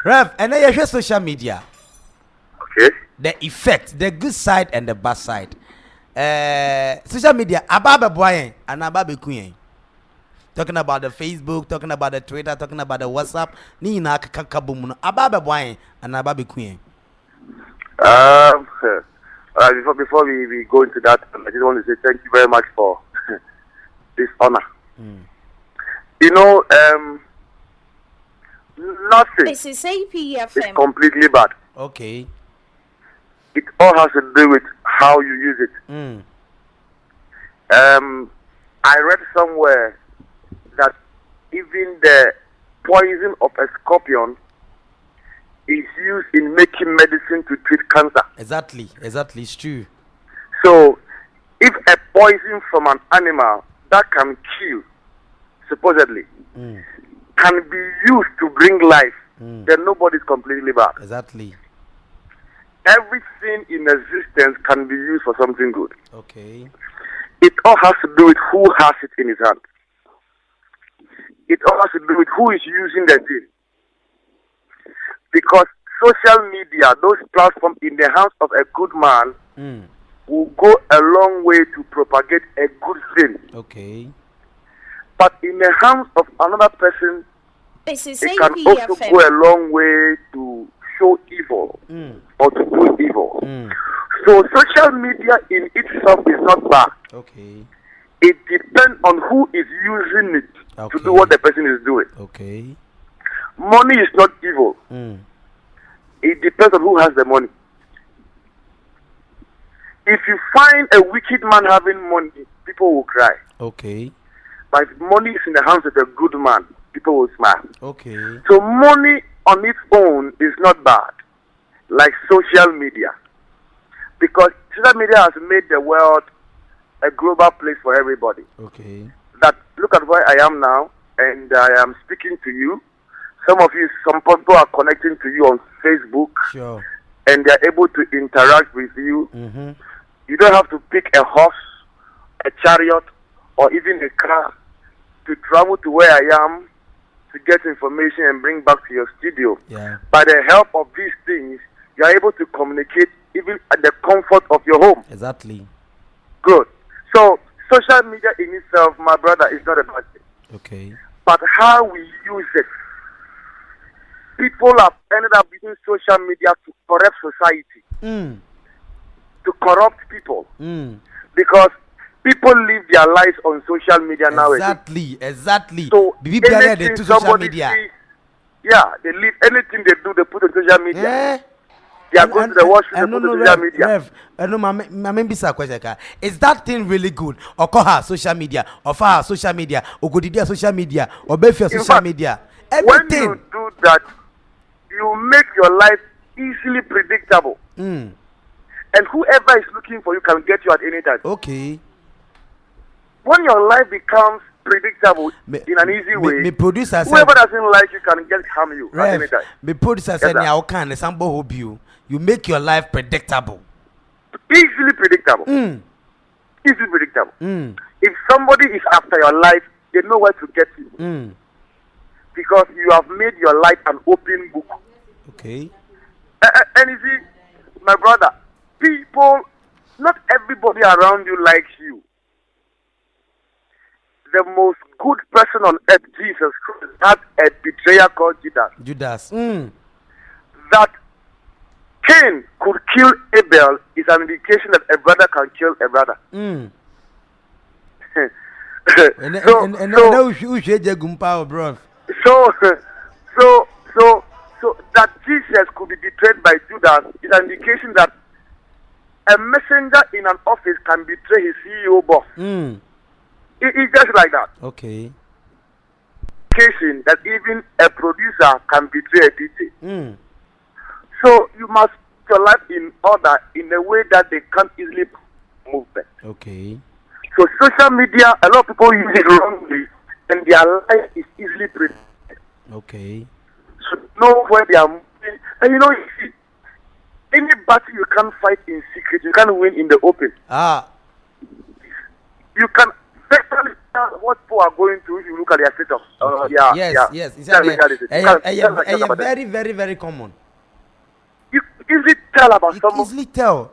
Rev, and then you social media. Okay. The effect, the good side and the bad side. Social media, ababe boy and ababe queen. Talking about the Facebook, talking about the Twitter, talking about the WhatsApp. Ni na kakabumuno. Ababe boy and ababe queen. Before we go into that, I just want to say thank you very much for this honor. You know, nothing This is APFM. is completely bad. Okay. It all has to do with how you use it. I read somewhere that even the poison of a scorpion is used in making medicine to treat cancer. Exactly, it's true. So, if a poison from an animal that can kill, supposedly, can be used to bring life, then nobody's completely bad. Exactly. Everything in existence can be used for something good. Okay. It all has to do with who has it in his hand. It all has to do with who is using the thing. Because social media, those platforms in the hands of a good man, will go a long way to propagate a good thing. Okay. But in the hands of another person, This is it can also APFM. go a long way to show evil or to do evil. So social media in itself is not bad. Okay. It depends on who is using it to do what the person is doing. Okay. Money is not evil. It depends on who has the money. If you find a wicked man having money, people will cry. Okay. But if money is in the hands of a good man, people will smile. Okay. So money on its own is not bad, like social media. Because social media has made the world a global place for everybody. Okay. That look at where I am now, and I am speaking to you. Some people are connecting to you on Facebook. Sure. And they are able to interact with you. You don't have to pick a horse, a chariot, or even a car to travel to where I am to get information and bring back to your studio. Yeah. By the help of these things, you are able to communicate even at the comfort of your home. Exactly. Good. So, social media in itself, my brother, is not a bad thing. Okay. But how we use it. People have ended up using social media to corrupt society, to corrupt people, because people live their lives on social media nowadays. Exactly. So anything social media. They live anything they do, they put on social media. They are going to the washroom, they put on social media. Is that thing really good? Or call her social media, or for her social media, or go to social media, or be for social media? Everything. When you do that, you make your life easily predictable. And whoever is looking for you can get you at any time. Okay. When your life becomes predictable in an easy way, whoever doesn't like you can get harm you at any time. Me producer said, you make your life predictable. Easily predictable. Easily predictable. If somebody is after your life, they know where to get you. Because you have made your life an open book. Okay. And you see, my brother, people, not everybody around you likes you. The most good person on earth, Jesus Christ, had a betrayer called Judas. That Cain could kill Abel is an indication that a brother can kill a brother. So that Jesus could be betrayed by Judas is an indication that a messenger in an office can betray his CEO boss. It's just like that. Okay. Indication that even a producer can betray a DJ. So you must put your life in order in a way that they can't easily move back. Okay. So social media, a lot of people use it wrongly, and their life is easily predicted. Okay. So know where they are moving. And you know, you see, any battle you can't fight in secret, you can't win in the open. Ah. You can virtually what people are going through if you look at their status. Yes. It's very, very, very common. You easily tell about someone. Easily tell.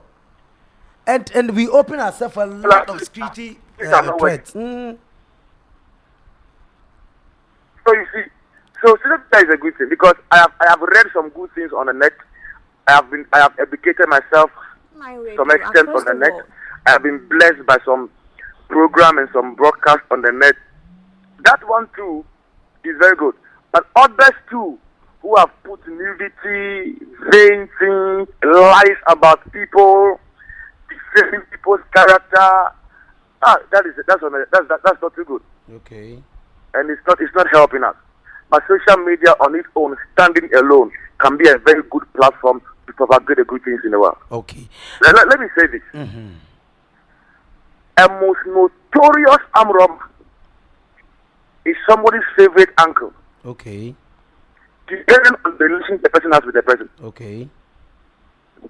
And we open ourselves a lot of security threats. So you see, social media is a good thing because I have read some good things on the net. I have educated myself to some extent on the net. I have been blessed by some program and some broadcast on the net. That one too is very good. But others too, who have put nudity, vain things, lies about people, defaming people's character. That's not too good. Okay. And it's not helping us. But social media on its own, standing alone, can be a very good platform to propagate the good things in the world. Okay. Let me say this. A most notorious armed robber is somebody's favorite uncle. Okay. Depending on the relation the person has with the person. Okay.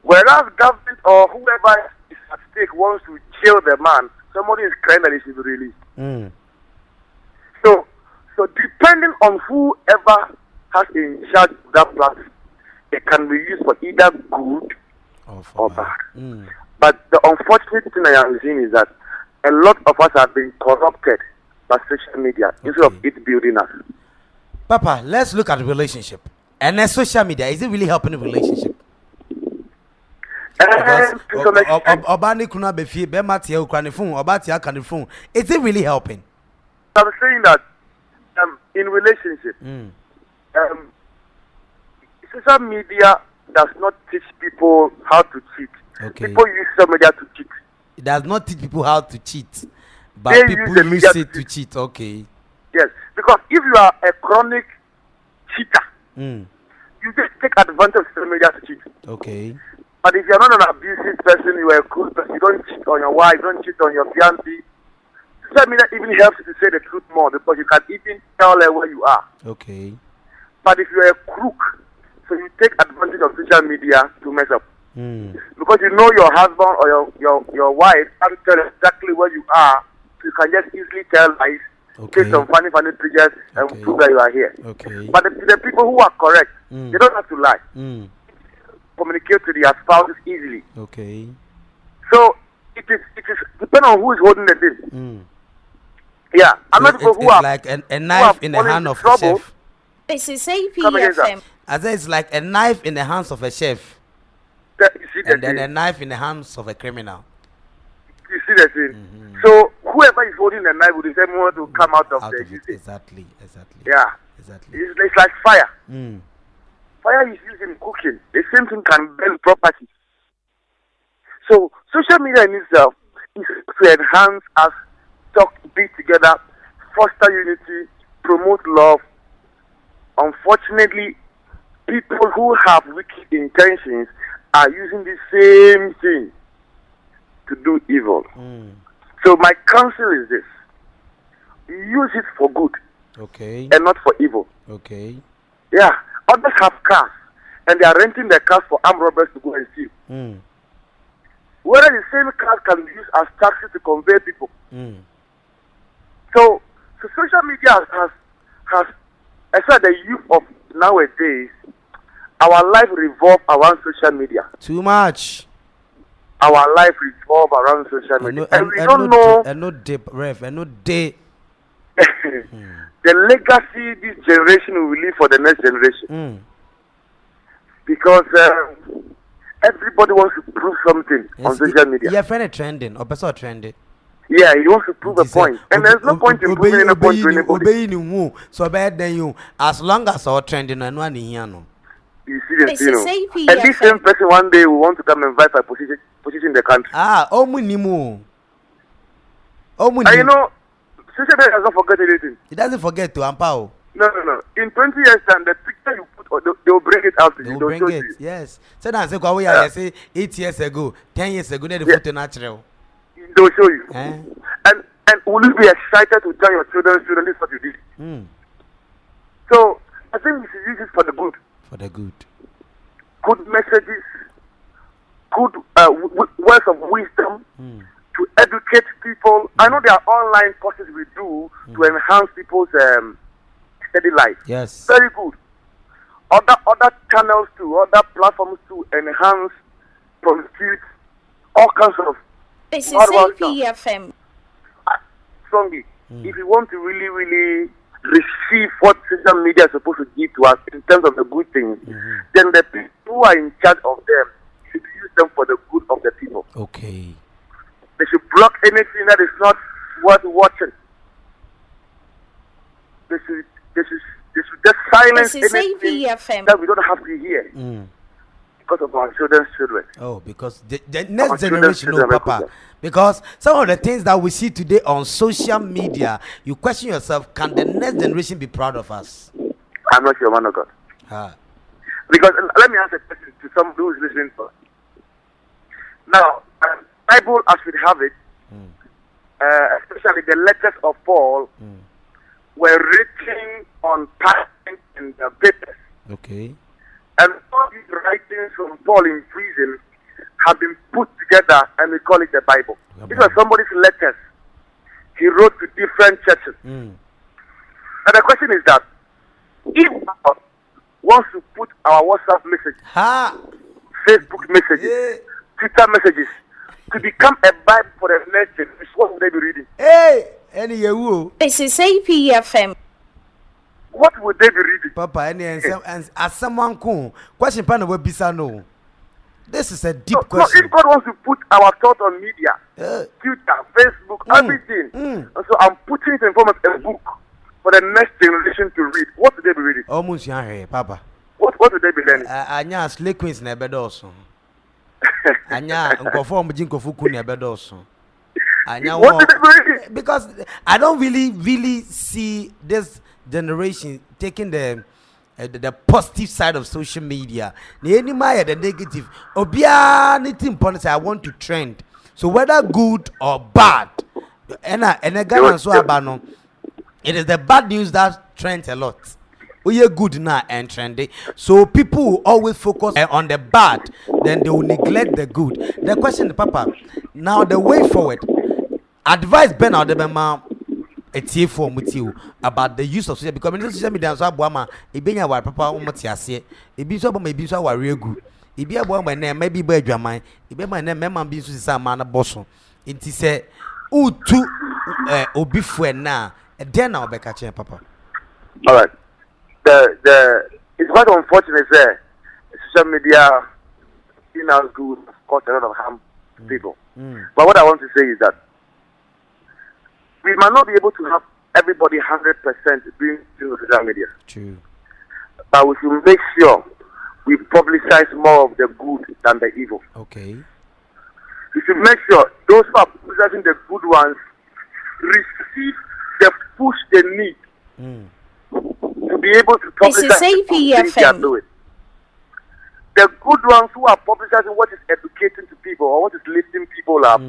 Whereas government or whoever is at stake wants to jail the man, somebody is crying that he should be released. So depending on whoever has in charge of that platform, it can be used for either good or bad. But the unfortunate thing I am seeing is that a lot of us have been corrupted by social media instead of it building us. Papa, let's look at the relationship. And then social media, is it really helping the relationship? Obani kuna befi be matia ukwane phone, obatia kan phone. Is it really helping? I'm saying that in relationship, social media does not teach people how to cheat. Okay. People use social media to cheat. It does not teach people how to cheat, but people use it to cheat. Okay. Yes, because if you are a chronic cheater, you just take advantage of social media to cheat. Okay. But if you are not an abusive person, you are a good person, you don't cheat on your wife, you don't cheat on your fiancé. Social media even helps you to say the truth more because you can even tell her where you are. Okay. But if you are a crook, so you take advantage of social media to mess up. Because you know your husband or your wife can't tell exactly where you are, so you can just easily tell lies, take some funny pictures, and prove that you are here. Okay. But the people who are correct, they don't have to lie. Communicate to their spouses easily. Okay. So it is depending on who is holding the thing. Yeah, I'm not people who are like a knife in the hand of a chef. This is APFM. I say it's like a knife in the hands of a chef. And then a knife in the hands of a criminal. You see the thing? So whoever is holding the knife will be able to come out of the Exactly. Yeah. Exactly. It's like fire. Fire is used in cooking. The same thing can burn property. So social media in itself is to enhance us, talk, be together, foster unity, promote love. Unfortunately, people who have wicked intentions are using the same thing to do evil. So my counsel is this: use it for good, and not for evil. Yeah, others have cars, and they are renting their cars for armed robbers to go and steal. Whether the same cars can be used as taxi to convey people. So social media has especially the youth of nowadays, our life revolves around social media. Too much. Our life revolves around social media. And we don't know. And no day, Rev, and no day. The legacy this generation will leave for the next generation. Because everybody wants to prove something on social media. Yeah, friend trending or person trending. Yeah, he wants to prove a point. And there's no point in proving a point to anybody. So bad than you. As long as our trending and one here no. You see this, and this same person one day will want to come and fight for position in the country. Omunimu. And you know, social media does not forget anything. It doesn't forget to Ampao. No. In 20 years time, the picture you put, they will bring it out to you. They'll bring it. You. Yes. So now I say 8 years ago, 10 years ago, they photo natural. They'll show you. And will you be excited to tell your children, this is what you did? So I think we should use it for the good. For the good. Good messages, good words of wisdom to to educate people. I know there are online courses we do to enhance people's study life. Yes. Very good. Other channels too, other platforms to enhance, prosecute, all kinds of. This is APFM. Strongly, if you want to really, really receive what social media is supposed to give to us in terms of the good things, then the people who are in charge of them should use them for the good of the people. Okay. They should block anything that is not worth watching. They should just silence anything that we don't have to hear because of our children's children. Oh, because the next generation, no, Papa. Because some of the things that we see today on social media, you question yourself: can the next generation be proud of us? I'm not sure, man of God. Because let me ask a question to somebody who is listening to us. Now, Bible as we have it, especially the letters of Paul, were written on parchment and papers. Okay. And all these writings from Paul in prison have been put together and we call it the Bible. These are somebody's letters he wrote to different churches. And the question is that if God wants to put our WhatsApp message, Facebook messages, Twitter messages to become a Bible for the next generation, what would they be reading? Hey, any you. This is APFM. What would they be reading? Papa, and as someone cool, question pan will be no. This is a deep question. No, if God wants to put our thought on media, Twitter, Facebook, everything, and so I'm putting it in form of a book for the next generation to read. What would they be reading? Almost young, Papa. What would they be learning? Anya slay queens na bedoso. Anya nkofo mjinko fuku na bedoso. Anya what did they be reading? Because I don't really see this generation taking the positive side of social media. The enemy the negative. Obia anything important I want to trend. So whether good or bad, and again so abano, it is the bad news that trends a lot. We are good now and trendy. So people will always focus on the bad, then they will neglect the good. The question, Papa, now the way forward, advice Ben out the it's here for you about the use of social because when social media so aboma e benya wa papa umoti ase e bi so maybe so wa regu e bi aboma na maybe ba adwaman e be man na mema bi so sisa ma na boso nti se utu obi fu na e den na obeka chen papa. All right, it's quite unfortunate that social media is not good, cause a lot of harm to people. But what I want to say is that we might not be able to have everybody 100% being through social media. True. But we should make sure we publicize more of the good than the evil. Okay. We should make sure those who are publicizing the good ones receive the push they need to be able to publicize the things they are doing. The good ones who are publicizing what is educating to people or what is lifting people up,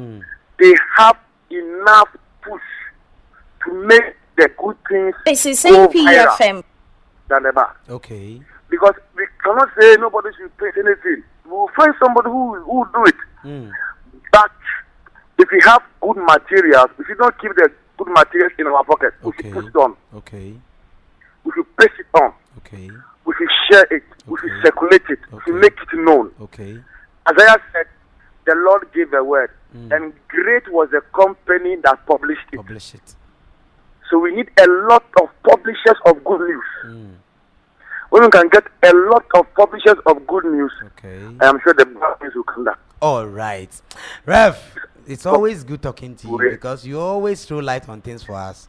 they have enough push to make the good things go viral than the bad. Okay. Because we cannot say nobody should pay anything. We will find somebody who will do it. But if we have good materials, we should not keep the good materials in our pocket. We should put it on. Okay. We should paste it on. Okay. We should share it. We should circulate it. We should make it known. Okay. Isaiah said, the Lord gave a word, and great was the company that published it. So we need a lot of publishers of good news. When we can get a lot of publishers of good news, I am sure the bad news will come down. All right. Rev, it's always good talking to you because you always throw light on things for us.